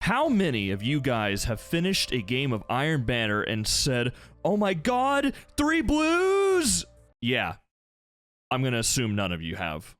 How many of you guys have finished a game of Iron Banner and said, "Oh my god, 3 blues"? Yeah, I'm gonna assume none of you have.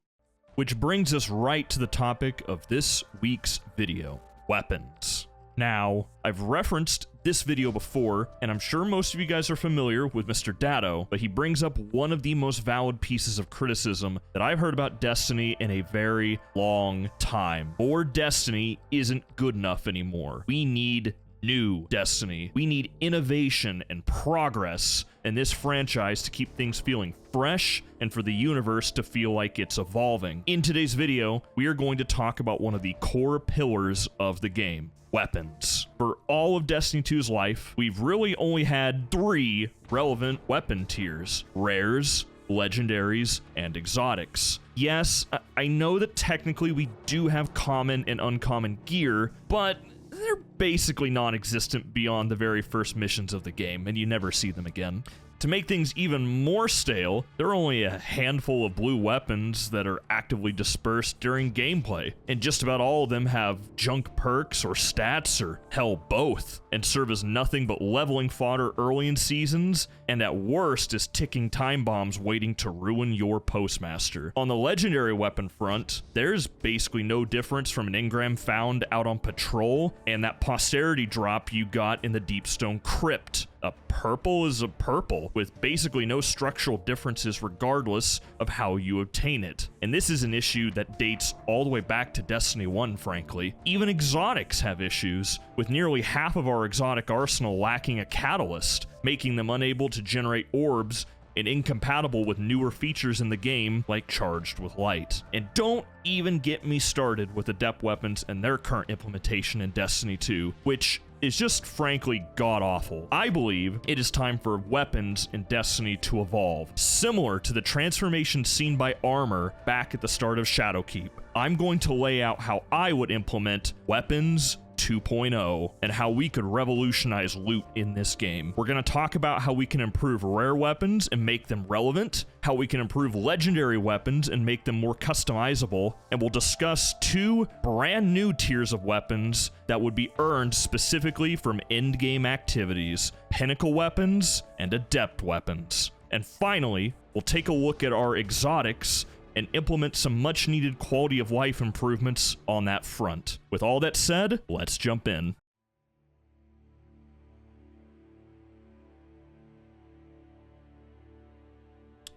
Which brings us right to the topic of this week's video, weapons. Now, I've referenced this video before, and I'm sure most of you guys are familiar with Mr. Dado, but he brings up one of the most valid pieces of criticism that I've heard about Destiny in a very long time. More Destiny isn't good enough anymore. We need new Destiny. We need innovation and progress in this franchise to keep things feeling fresh and for the universe to feel like it's evolving. In today's video, we are going to talk about one of the core pillars of the game. Weapons. For all of Destiny 2's life, we've really only had 3 relevant weapon tiers: rares, legendaries, and exotics. Yes, I know that technically we do have common and uncommon gear, but they're basically non-existent beyond the very first missions of the game, and you never see them again. To make things even more stale, there are only a handful of blue weapons that are actively dispersed during gameplay, and just about all of them have junk perks or stats, or hell, both, and serve as nothing but leveling fodder early in seasons, and at worst is ticking time bombs waiting to ruin your postmaster. On the legendary weapon front, there's basically no difference from an engram found out on patrol and that posterity drop you got in the Deepstone Crypt. A purple is a purple, with basically no structural differences regardless of how you obtain it. And this is an issue that dates all the way back to Destiny 1, frankly. Even exotics have issues, with nearly half of our exotic arsenal lacking a catalyst, making them unable to generate orbs and incompatible with newer features in the game like Charged with Light. And don't even get me started with adept weapons and their current implementation in Destiny 2, which is just frankly god-awful. I believe it is time for weapons in Destiny to evolve, similar to the transformation seen by armor back at the start of Shadowkeep. I'm going to lay out how I would implement weapons 2.0 and how we could revolutionize loot in this game. We're going to talk about how we can improve rare weapons and make them relevant, how we can improve legendary weapons and make them more customizable, and we'll discuss 2 brand new tiers of weapons that would be earned specifically from endgame activities: Pinnacle weapons and Adept weapons. And finally, we'll take a look at our exotics and implement some much needed quality of life improvements on that front. With all that said, let's jump in.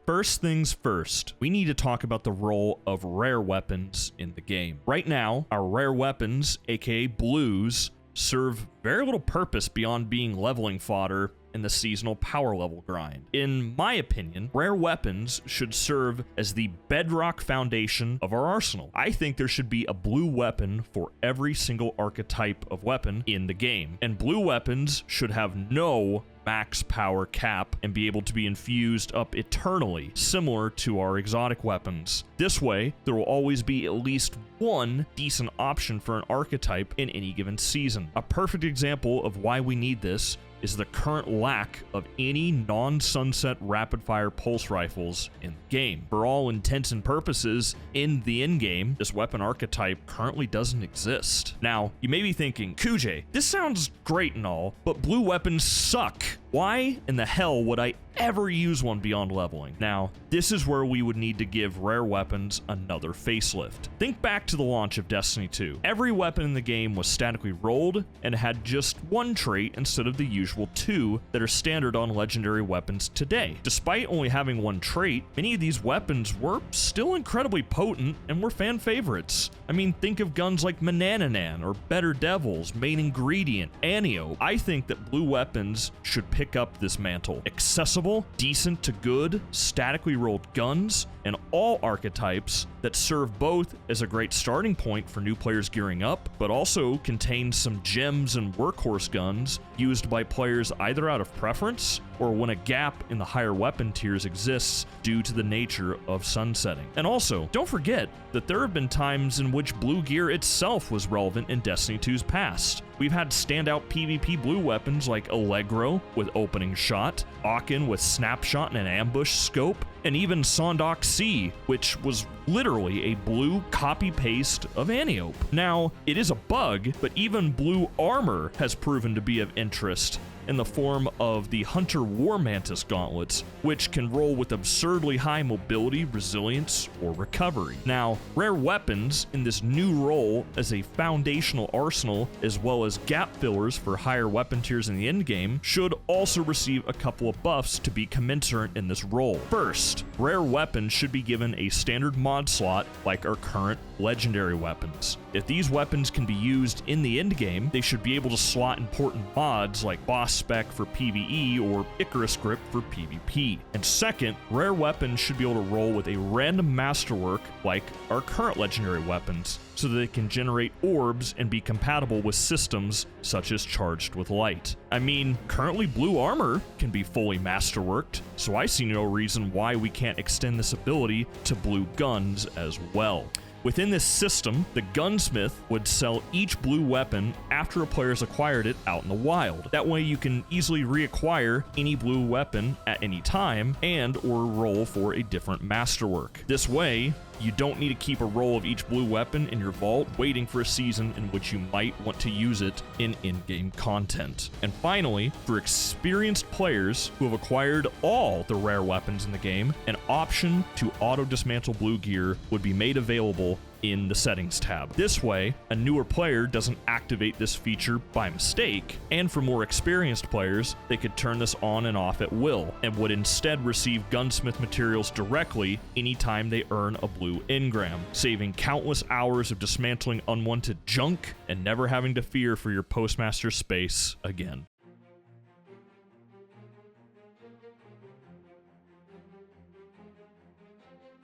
First things first, we need to talk about the role of rare weapons in the game. Right now, our rare weapons, aka blues, serve very little purpose beyond being leveling fodder in the seasonal power level grind. In my opinion, rare weapons should serve as the bedrock foundation of our arsenal. I think there should be a blue weapon for every single archetype of weapon in the game, and blue weapons should have no max power cap and be able to be infused up eternally, similar to our exotic weapons. This way, there will always be at least one decent option for an archetype in any given season. A perfect example of why we need this is the current lack of any non-sunset rapid-fire pulse rifles in the game. For all intents and purposes, in the endgame, this weapon archetype currently doesn't exist. Now, you may be thinking, Kujay, this sounds great and all, but blue weapons suck. Why in the hell would I ever use one beyond leveling? Now, this is where we would need to give rare weapons another facelift. Think back to the launch of Destiny 2. Every weapon in the game was statically rolled and had just one trait instead of the usual 2 that are standard on legendary weapons today. Despite only having one trait, many of these weapons were still incredibly potent and were fan favorites. I mean, think of guns like Manananan or Better Devils, Main Ingredient, Anio. I think that blue weapons should pick up this mantle. Accessible, decent to good, statically rolled guns, and all archetypes that serve both as a great starting point for new players gearing up, but also contain some gems and workhorse guns used by players either out of preference or when a gap in the higher weapon tiers exists due to the nature of sunsetting. And also, don't forget that there have been times in which blue gear itself was relevant in Destiny 2's past. We've had standout PvP blue weapons like Allegro with opening shot, Aachen with snapshot and an ambush scope, and even Sondok C, which was literally a blue copy-paste of Antiope. Now, it is a bug, but even blue armor has proven to be of interest in the form of the Hunter War Mantis gauntlets, which can roll with absurdly high mobility, resilience, or recovery. Now, rare weapons in this new role as a foundational arsenal, as well as gap fillers for higher weapon tiers in the endgame, should also receive a couple of buffs to be commensurate in this role. First, rare weapons should be given a standard mod slot like our current legendary weapons. If these weapons can be used in the endgame, they should be able to slot important mods like boss spec for PvE or Icarus grip for PvP. And second, rare weapons should be able to roll with a random masterwork like our current legendary weapons, so that they can generate orbs and be compatible with systems such as charged with light. I mean, currently blue armor can be fully masterworked, so I see no reason why we can't extend this ability to blue guns as well. Within this system, the gunsmith would sell each blue weapon after a player's acquired it out in the wild. That way you can easily reacquire any blue weapon at any time and or roll for a different masterwork. This way, you don't need to keep a roll of each blue weapon in your vault waiting for a season in which you might want to use it in in-game content. And finally, for experienced players who have acquired all the rare weapons in the game, an option to auto-dismantle blue gear would be made available in the settings tab. This way, a newer player doesn't activate this feature by mistake, and for more experienced players, they could turn this on and off at will, and would instead receive gunsmith materials directly anytime they earn a blue engram, saving countless hours of dismantling unwanted junk and never having to fear for your postmaster space again.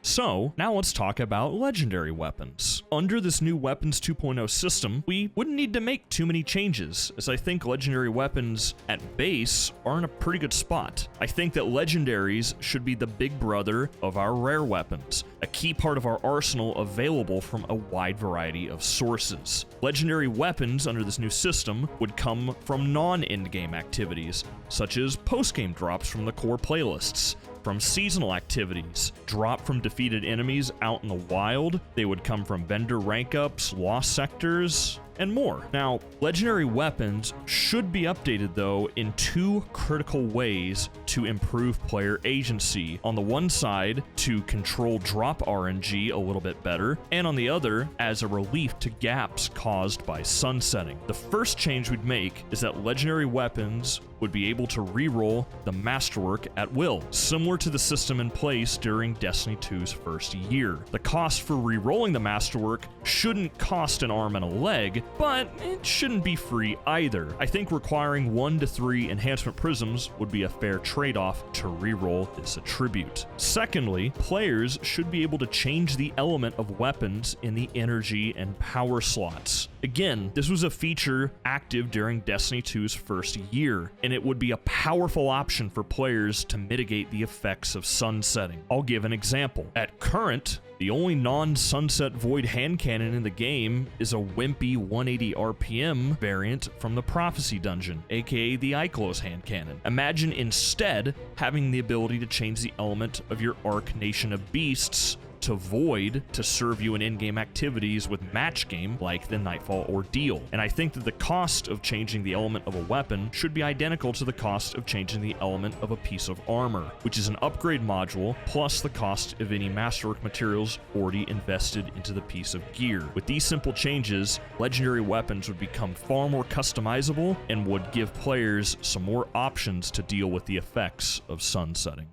So, now let's talk about legendary weapons. Under this new Weapons 2.0 system, we wouldn't need to make too many changes, as I think legendary weapons at base are in a pretty good spot. I think that legendaries should be the big brother of our rare weapons, a key part of our arsenal available from a wide variety of sources. Legendary weapons under this new system would come from non-endgame activities, such as post-game drops from the core playlists, from seasonal activities, drop from defeated enemies out in the wild. They would come from vendor rank ups, lost sectors, and more. Now, legendary weapons should be updated though in two critical ways to improve player agency. On the one side, to control drop RNG a little bit better, and on the other, as a relief to gaps caused by sunsetting. The first change we'd make is that legendary weapons would be able to reroll the masterwork at will, similar to the system in place during Destiny 2's first year. The cost for rerolling the masterwork shouldn't cost an arm and a leg, but it shouldn't be free either. I think requiring 1 to 3 enhancement prisms would be a fair trade-off to reroll this attribute. Secondly, players should be able to change the element of weapons in the energy and power slots. Again, this was a feature active during Destiny 2's first year, and it would be a powerful option for players to mitigate the effects of sunsetting. I'll give an example. At current, the only non-sunset void hand cannon in the game is a wimpy 180 RPM variant from the Prophecy Dungeon, aka the Ikelos hand cannon. Imagine instead having the ability to change the element of your Arc Nation of Beasts to void to serve you in in-game activities with match game like the Nightfall Ordeal. And I think that the cost of changing the element of a weapon should be identical to the cost of changing the element of a piece of armor, which is an upgrade module plus the cost of any masterwork materials already invested into the piece of gear. With these simple changes, legendary weapons would become far more customizable and would give players some more options to deal with the effects of sunsetting.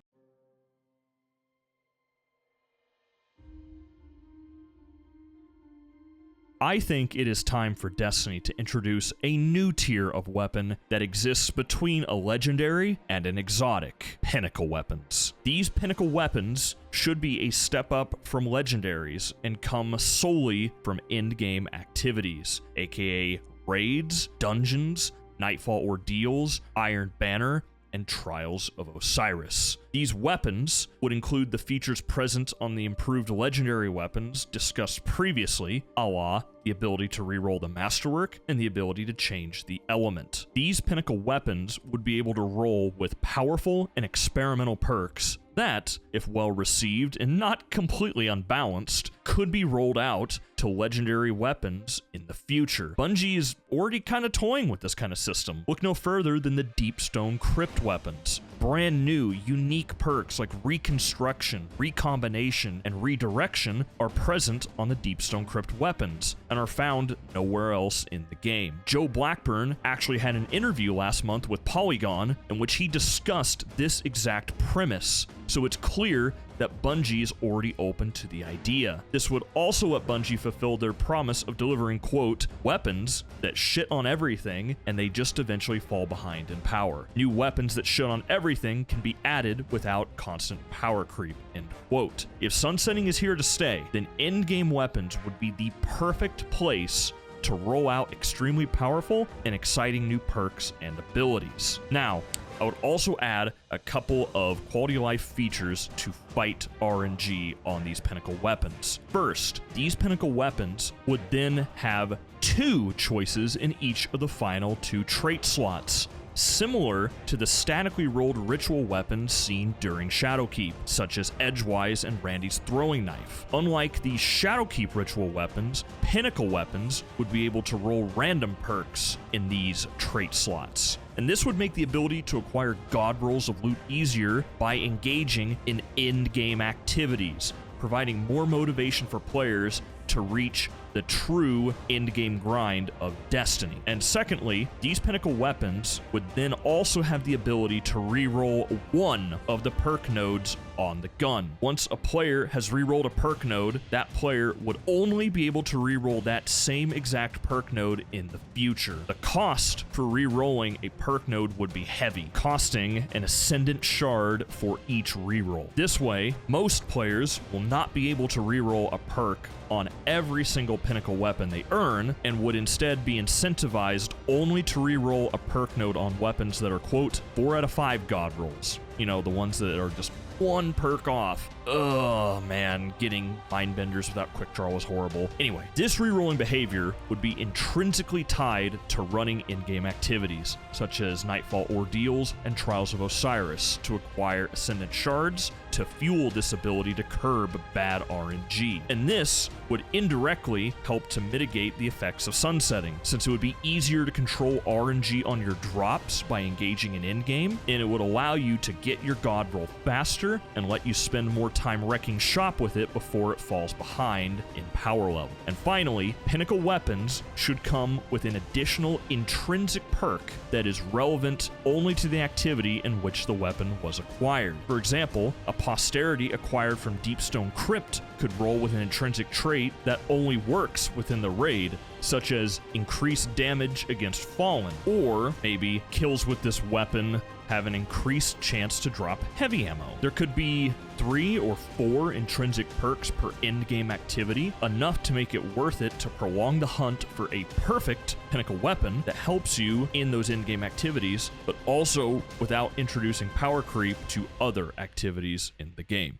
I think it is time for Destiny to introduce a new tier of weapon that exists between a legendary and an exotic: Pinnacle weapons. These Pinnacle weapons should be a step up from legendaries and come solely from endgame activities, aka raids, dungeons, Nightfall Ordeals, Iron Banner, and Trials of Osiris. These weapons would include the features present on the improved legendary weapons discussed previously, a la the ability to reroll the masterwork and the ability to change the element. These Pinnacle weapons would be able to roll with powerful and experimental perks that, if well received and not completely unbalanced, could be rolled out to legendary weapons in the future. Bungie is already kind of toying with this kind of system. Look no further than the Deepstone Crypt weapons. Brand new, unique perks like Reconstruction, Recombination, and Redirection are present on the Deepstone Crypt weapons and are found nowhere else in the game. Joe Blackburn actually had an interview last month with Polygon in which he discussed this exact premise, so it's clear that Bungie is already open to the idea. This would also let Bungie fulfill their promise of delivering, quote, weapons that shit on everything and they just eventually fall behind in power. New weapons that shit on everything can be added without constant power creep, end quote. If sunsetting is here to stay, then endgame weapons would be the perfect place to roll out extremely powerful and exciting new perks and abilities. Now, I would also add a couple of quality of life features to fight RNG on these Pinnacle weapons. First, these Pinnacle weapons would then have 2 choices in each of the final 2 trait slots, similar to the statically rolled ritual weapons seen during Shadowkeep, such as Edgewise and Randy's throwing knife. Unlike the Shadowkeep ritual weapons, Pinnacle weapons would be able to roll random perks in these trait slots. And this would make the ability to acquire god rolls of loot easier by engaging in endgame activities, providing more motivation for players to reach the true endgame grind of Destiny. And secondly, these Pinnacle weapons would then also have the ability to reroll one of the perk nodes on the gun. Once a player has rerolled a perk node, that player would only be able to reroll that same exact perk node in the future. The cost for rerolling a perk node would be heavy, costing an Ascendant Shard for each reroll. This way, most players will not be able to reroll a perk on every single Pinnacle weapon they earn, and would instead be incentivized only to reroll a perk node on weapons that are, quote, 4 out of 5 god rolls. You know, the ones that are just 1 perk off. Oh man, getting Mindbenders without quick draw was horrible. Anyway, this rerolling behavior would be intrinsically tied to running in-game activities, such as Nightfall Ordeals and Trials of Osiris, to acquire Ascendant Shards to fuel this ability to curb bad RNG. And this would indirectly help to mitigate the effects of sunsetting, since it would be easier to control RNG on your drops by engaging in in-game, and it would allow you to get your god roll faster and let you spend more time wrecking shop with it before it falls behind in power level. And finally, Pinnacle weapons should come with an additional intrinsic perk that is relevant only to the activity in which the weapon was acquired. For example, a posterity acquired from Deepstone Crypt could roll with an intrinsic trait that only works within the raid, such as increased damage against Fallen, or maybe kills with this weapon have an increased chance to drop heavy ammo. There could be 3 or 4 intrinsic perks per endgame activity, enough to make it worth it to prolong the hunt for a perfect Pinnacle weapon that helps you in those endgame activities, but also without introducing power creep to other activities in the game.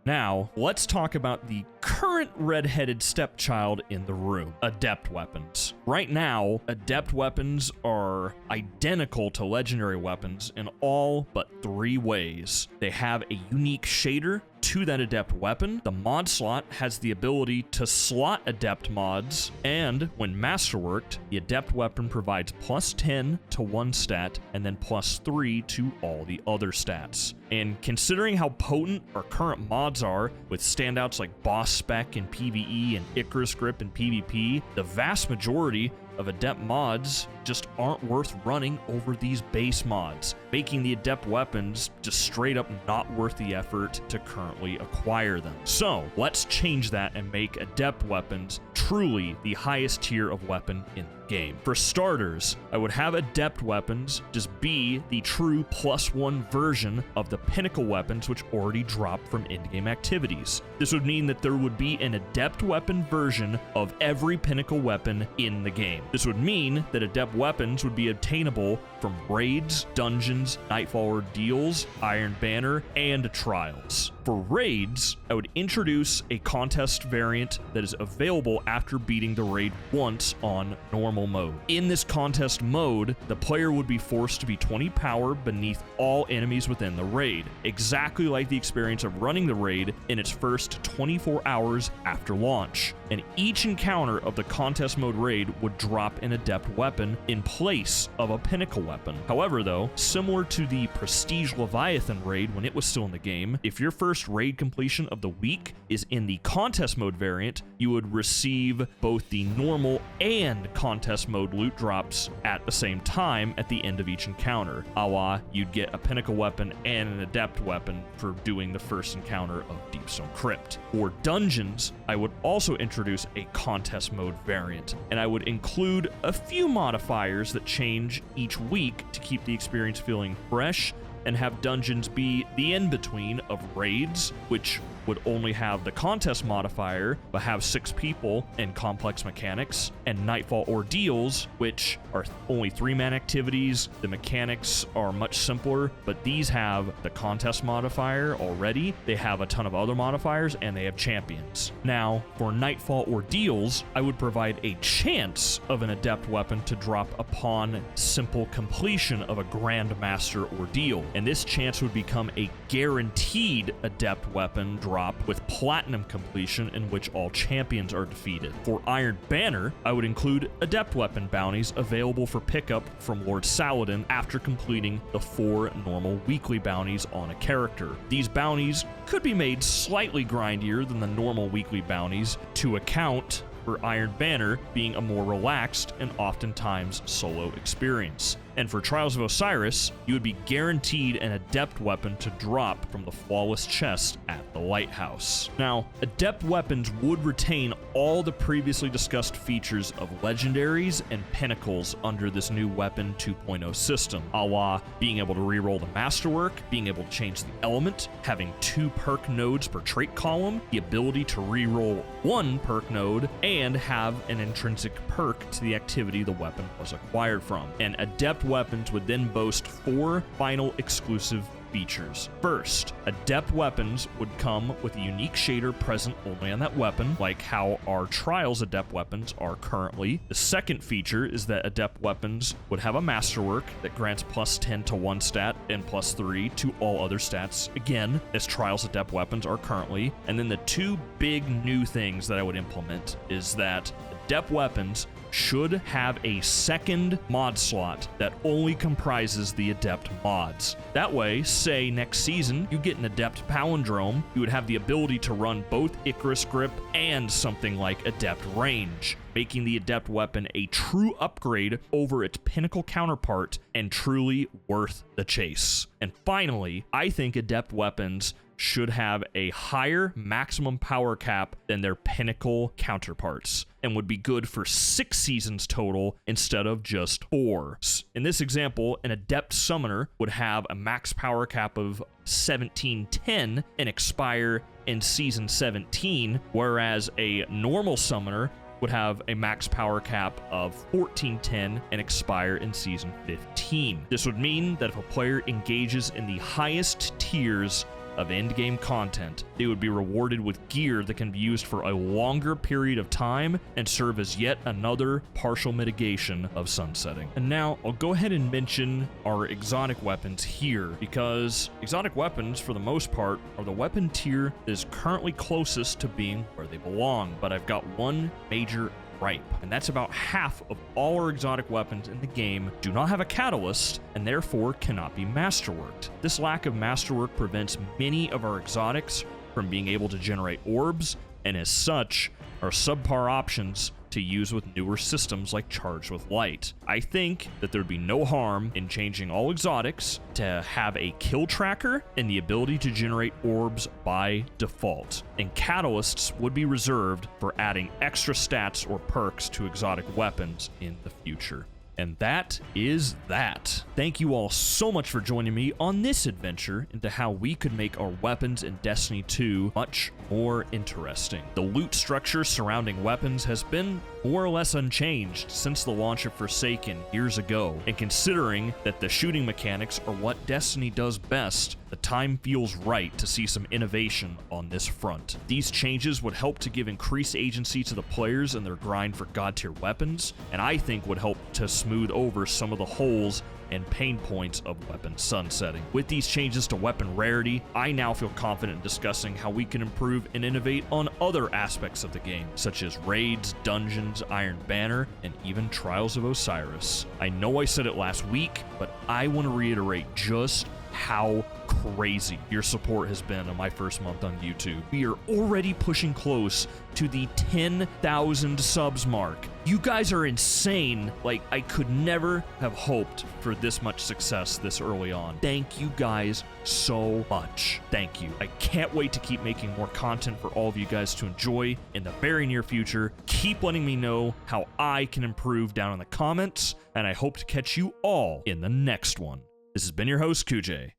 Now, let's talk about the current red-headed stepchild in the room, Adept weapons. Right now, Adept weapons are identical to legendary weapons in all but 3 ways. They have a unique shader to that Adept weapon. The mod slot has the ability to slot Adept mods, and when masterworked, the Adept weapon provides +10 to 1 stat and then +3 to all the other stats. And considering how potent our current mods are, with standouts like Boss Spec in PvE and Icarus Grip in PvP, the vast majority of Adept mods just aren't worth running over these base mods, making the Adept weapons just straight up not worth the effort to currently acquire them. So let's change that and make Adept weapons truly the highest tier of weapon in the game. For starters, I would have Adept weapons just be the true +1 version of the Pinnacle weapons which already drop from in-game activities. This would mean that there would be an Adept weapon version of every Pinnacle weapon in the game. This would mean that Adept weapons would be obtainable from raids, dungeons, Nightfall ordeals, Iron Banner, and trials. For raids, I would introduce a contest variant that is available after beating the raid once on normal mode. In this contest mode, the player would be forced to be 20 power beneath all enemies within the raid, exactly like the experience of running the raid in its first 24 hours after launch. And each encounter of the contest mode raid would drop an Adept weapon in place of a Pinnacle weapon. However, though, similar to the Prestige Leviathan raid when it was still in the game, if your first raid completion of the week is in the contest mode variant, you would receive both the normal and contest mode loot drops at the same time at the end of each encounter. A la, you'd get a Pinnacle weapon and an Adept weapon for doing the first encounter of Deepstone Crypt. For dungeons, I would also introduce a contest mode variant, and I would include a few modifiers that change each week to keep the experience feeling fresh, and have dungeons be the in-between of raids, which would only have the contest modifier, but have 6 people and complex mechanics, and Nightfall ordeals, which are only 3-man activities. The mechanics are much simpler, but these have the contest modifier already. They have a ton of other modifiers, and they have champions. Now, for Nightfall ordeals, I would provide a chance of an Adept weapon to drop upon simple completion of a Grandmaster ordeal, and this chance would become a guaranteed Adept weapon drop with platinum completion in which all champions are defeated. For Iron Banner, I would include Adept weapon bounties available for pickup from Lord Saladin after completing the 4 normal weekly bounties on a character. These bounties could be made slightly grindier than the normal weekly bounties to account for Iron Banner being a more relaxed and oftentimes solo experience. And for Trials of Osiris, you would be guaranteed an Adept weapon to drop from the Flawless chest at the Lighthouse. Now, Adept weapons would retain all the previously discussed features of Legendaries and Pinnacles under this new Weapon 2.0 system, a la being able to reroll the Masterwork, being able to change the element, having 2 perk nodes per trait column, the ability to reroll 1 perk node, and have an intrinsic perk to the activity the weapon was acquired from. And Adept weapons would then boast 4 final exclusive features. First, Adept weapons would come with a unique shader present only on that weapon, like how our Trials Adept weapons are currently. The second feature is that Adept weapons would have a Masterwork that grants +10 to 1 stat and +3 to all other stats, again, as Trials Adept weapons are currently. And then the 2 big new things that I would implement is that Adept weapons should have a second mod slot that only comprises the Adept mods. That way, say next season you get an Adept Palindrome, you would have the ability to run both Icarus Grip and something like Adept Range, making the Adept weapon a true upgrade over its Pinnacle counterpart and truly worth the chase. And finally, I think Adept weapons should have a higher maximum power cap than their Pinnacle counterparts, and would be good for 6 seasons total instead of just 4. In this example, an Adept Summoner would have a max power cap of 1710 and expire in Season 17, whereas a normal Summoner would have a max power cap of 1410 and expire in Season 15. This would mean that if a player engages in the highest tiers of endgame content, they would be rewarded with gear that can be used for a longer period of time and serve as yet another partial mitigation of sunsetting. And now I'll go ahead and mention our exotic weapons here, because exotic weapons for the most part are the weapon tier that is currently closest to being where they belong, but I've got one major gripe, and that's about half of all our exotic weapons in the game do not have a catalyst and therefore cannot be masterworked. This lack of masterwork prevents many of our exotics from being able to generate orbs, and as such, our subpar options to use with newer systems like Charged with Light. I think that there'd be no harm in changing all exotics to have a kill tracker and the ability to generate orbs by default. And catalysts would be reserved for adding extra stats or perks to exotic weapons in the future. And that is that. Thank you all so much for joining me on this adventure into how we could make our weapons in Destiny 2 much more interesting. The loot structure surrounding weapons has been more or less unchanged since the launch of Forsaken years ago, and considering that the shooting mechanics are what Destiny does best, the time feels right to see some innovation on this front. These changes would help to give increased agency to the players in their grind for god-tier weapons, and I think would help to smooth over some of the holes and pain points of weapon sunsetting. With these changes to weapon rarity, I now feel confident in discussing how we can improve and innovate on other aspects of the game, such as raids, dungeons, Iron Banner, and even Trials of Osiris. I know I said it last week, but I want to reiterate just how crazy your support has been on my first month on YouTube. We are already pushing close to the 10,000 subs mark. You guys are insane. Like, I could never have hoped for this much success this early on. Thank you guys so much. Thank you. I can't wait to keep making more content for all of you guys to enjoy in the very near future. Keep letting me know how I can improve down in the comments, and I hope to catch you all in the next one. This has been your host, Kujay.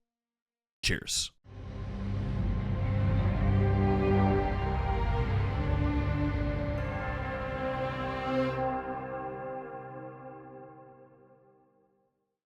Cheers.